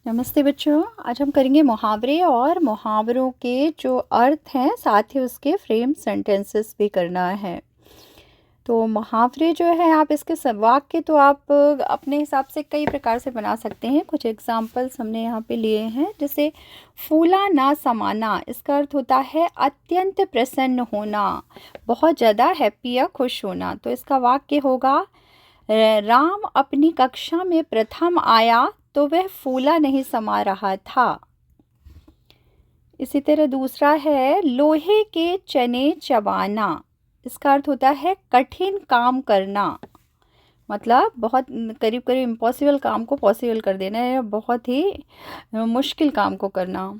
नमस्ते बच्चों। आज हम करेंगे मुहावरे और मुहावरों के जो अर्थ हैं साथ ही उसके फ्रेम सेंटेंसेस भी करना है। तो मुहावरे जो है आप इसके वाक्य तो आप अपने हिसाब से कई प्रकार से बना सकते हैं। कुछ एग्जाम्पल्स हमने यहाँ पे लिए हैं, जैसे फूला ना समाना, इसका अर्थ होता है अत्यंत प्रसन्न होना, बहुत ज़्यादा हैप्पी या खुश होना। तो इसका वाक्य होगा, राम अपनी कक्षा में प्रथम आया तो वह फूला नहीं समा रहा था। इसी तरह दूसरा है लोहे के चने चबाना, इसका अर्थ होता है कठिन काम करना, मतलब बहुत करीब करीब इम्पॉसिबल काम को पॉसिबल कर देना या बहुत ही मुश्किल काम को करना।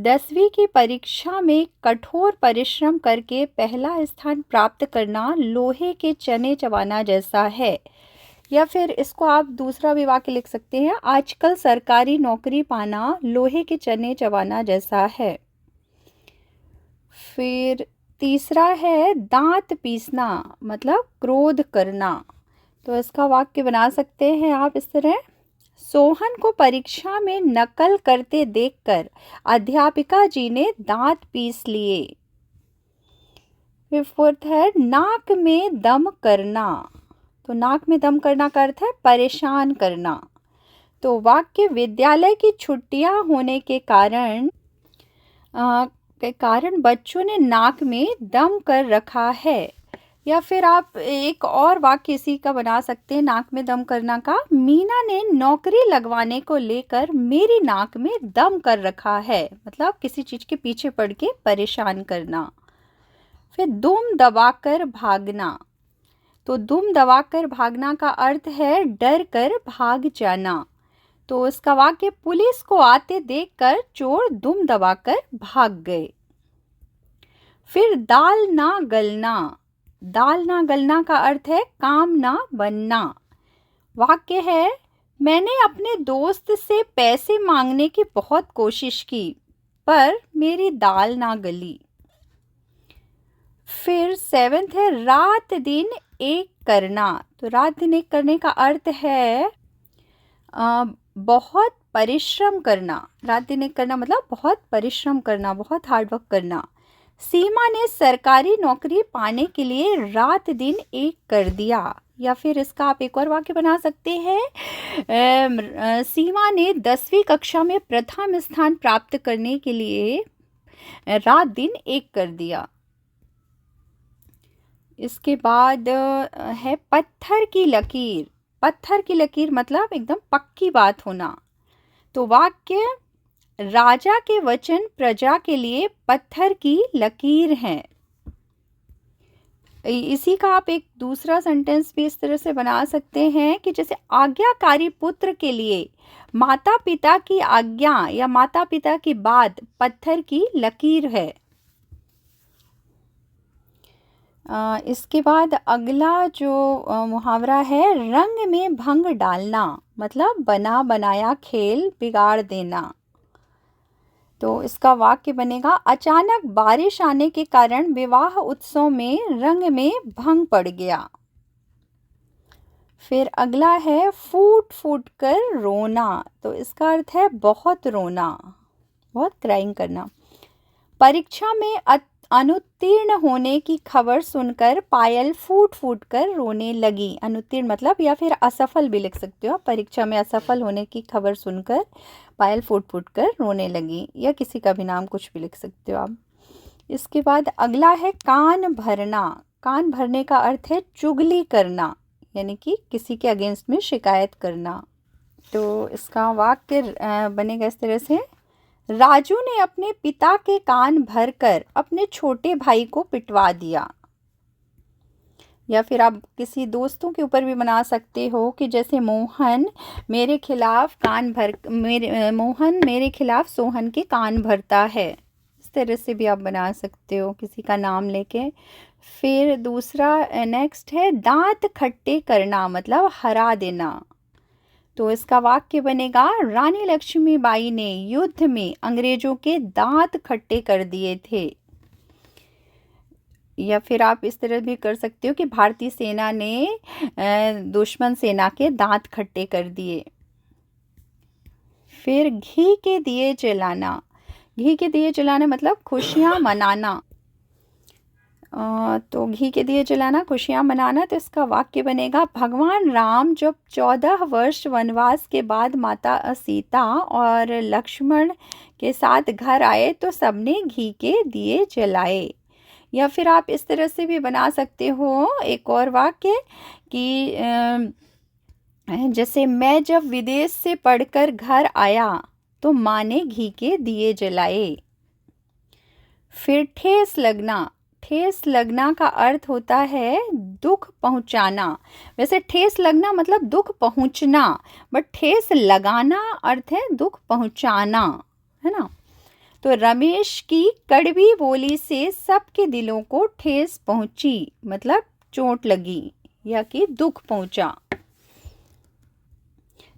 10वीं की परीक्षा में कठोर परिश्रम करके पहला स्थान प्राप्त करना लोहे के चने चबाना जैसा है। या फिर इसको आप दूसरा भी वाक्य लिख सकते हैं, आजकल सरकारी नौकरी पाना लोहे के चने चबाना जैसा है। फिर तीसरा है दांत पीसना, मतलब क्रोध करना। तो इसका वाक्य बना सकते हैं आप इस तरह, सोहन को परीक्षा में नकल करते देखकर अध्यापिका जी ने दांत पीस लिए। फिर फोर्थ है नाक में दम करना। तो नाक में दम करना का अर्थ है परेशान करना। तो वाक्य विद्यालय की छुट्टियां होने के कारण बच्चों ने नाक में दम कर रखा है। या फिर आप एक और वाक्य इसी का बना सकते हैं नाक में दम करना का, मीना ने नौकरी लगवाने को लेकर मेरी नाक में दम कर रखा है, मतलब किसी चीज के पीछे पड़ के परेशान करना। फिर दुम दबाकर भागना। तो दुम दबाकर भागना का अर्थ है डर कर भाग जाना। तो इसका वाक्य पुलिस को आते देखकर चोर दुम दबाकर भाग गए। फिर दाल ना गलना। दाल ना गलना का अर्थ है काम ना बनना। वाक्य है मैंने अपने दोस्त से पैसे मांगने की बहुत कोशिश की पर मेरी दाल ना गली। फिर 7th है रात दिन एक करना। तो रात दिन एक करने का अर्थ है बहुत परिश्रम करना। रात दिन एक करना मतलब बहुत परिश्रम करना, बहुत हार्डवर्क करना। सीमा ने सरकारी नौकरी पाने के लिए रात दिन एक कर दिया। या फिर इसका आप एक और वाक्य बना सकते हैं, सीमा ने 10वीं कक्षा में प्रथम स्थान प्राप्त करने के लिए रात दिन एक कर दिया। इसके बाद है पत्थर की लकीर। पत्थर की लकीर मतलब एकदम पक्की बात होना। तो वाक्य राजा के वचन प्रजा के लिए पत्थर की लकीर है। इसी का आप एक दूसरा सेंटेंस भी इस तरह से बना सकते हैं कि जैसे आज्ञाकारी पुत्र के लिए माता पिता की आज्ञा या माता पिता की बात पत्थर की लकीर है। इसके बाद अगला जो मुहावरा है रंग में भंग डालना, मतलब बना बनाया खेल बिगाड़ देना। तो इसका वाक्य बनेगा अचानक बारिश आने के कारण विवाह उत्सव में रंग में भंग पड़ गया। फिर अगला है फूट फूट कर रोना। तो इसका अर्थ है बहुत रोना, बहुत क्राइंग करना। परीक्षा में अनुत्तीर्ण होने की खबर सुनकर पायल फूट फूट कर रोने लगी। अनुत्तीर्ण मतलब या फिर असफल भी लिख सकते हो, परीक्षा में असफल होने की खबर सुनकर पायल फूट फूट कर रोने लगी, या किसी का भी नाम कुछ भी लिख सकते हो आप। इसके बाद अगला है कान भरना। कान भरने का अर्थ है चुगली करना, यानी कि किसी के अगेंस्ट में शिकायत करना। तो इसका वाक्य बनेगा इस तरह से, राजू ने अपने पिता के कान भरकर अपने छोटे भाई को पिटवा दिया। या फिर आप किसी दोस्तों के ऊपर भी बना सकते हो कि जैसे मोहन मेरे खिलाफ मोहन मेरे खिलाफ सोहन के कान भरता है। इस तरह से भी आप बना सकते हो किसी का नाम लेके। फिर दूसरा नेक्स्ट है दांत खट्टे करना, मतलब हरा देना। तो इसका वाक्य बनेगा रानी लक्ष्मीबाई ने युद्ध में अंग्रेजों के दांत खट्टे कर दिए थे। या फिर आप इस तरह भी कर सकते हो कि भारतीय सेना ने दुश्मन सेना के दांत खट्टे कर दिए। फिर घी के दिए जलाना। घी के दिए जलाना मतलब खुशियाँ मनाना। तो घी के दिए जलाना, खुशियाँ मनाना, तो इसका वाक्य बनेगा, भगवान राम जब 14 वर्ष वनवास के बाद माता सीता और लक्ष्मण के साथ घर आए तो सबने घी के दिए जलाए। या फिर आप इस तरह से भी बना सकते हो एक और वाक्य कि जैसे मैं जब विदेश से पढ़कर घर आया तो माँ ने घी के दिए जलाए। फिर ठेस लगना। ठेस लगना का अर्थ होता है दुख पहुंचाना। वैसे ठेस लगना मतलब दुख पहुंचना, बट ठेस लगाना अर्थ है दुख पहुंचाना, है ना। तो रमेश की कड़वी बोली से सबके दिलों को ठेस पहुंची, मतलब चोट लगी या कि दुख पहुंचा।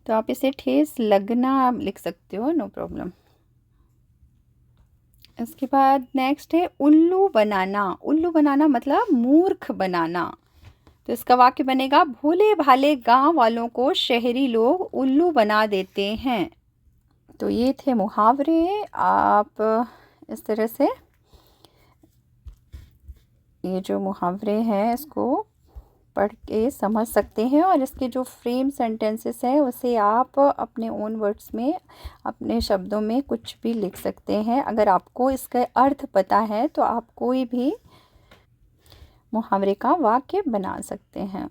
तो आप इसे ठेस लगना लिख सकते हो, नो प्रॉब्लम। इसके बाद नेक्स्ट है उल्लू बनाना। उल्लू बनाना मतलब मूर्ख बनाना। तो इसका वाक्य बनेगा, भोले भाले गांव वालों को शहरी लोग उल्लू बना देते हैं। तो ये थे मुहावरे। आप इस तरह से ये जो मुहावरे हैं इसको पढ़ के समझ सकते हैं, और इसके जो फ्रेम सेंटेंसेस हैं उसे आप अपने ओन वर्ड्स में, अपने शब्दों में कुछ भी लिख सकते हैं। अगर आपको इसका अर्थ पता है तो आप कोई भी मुहावरे का वाक्य बना सकते हैं।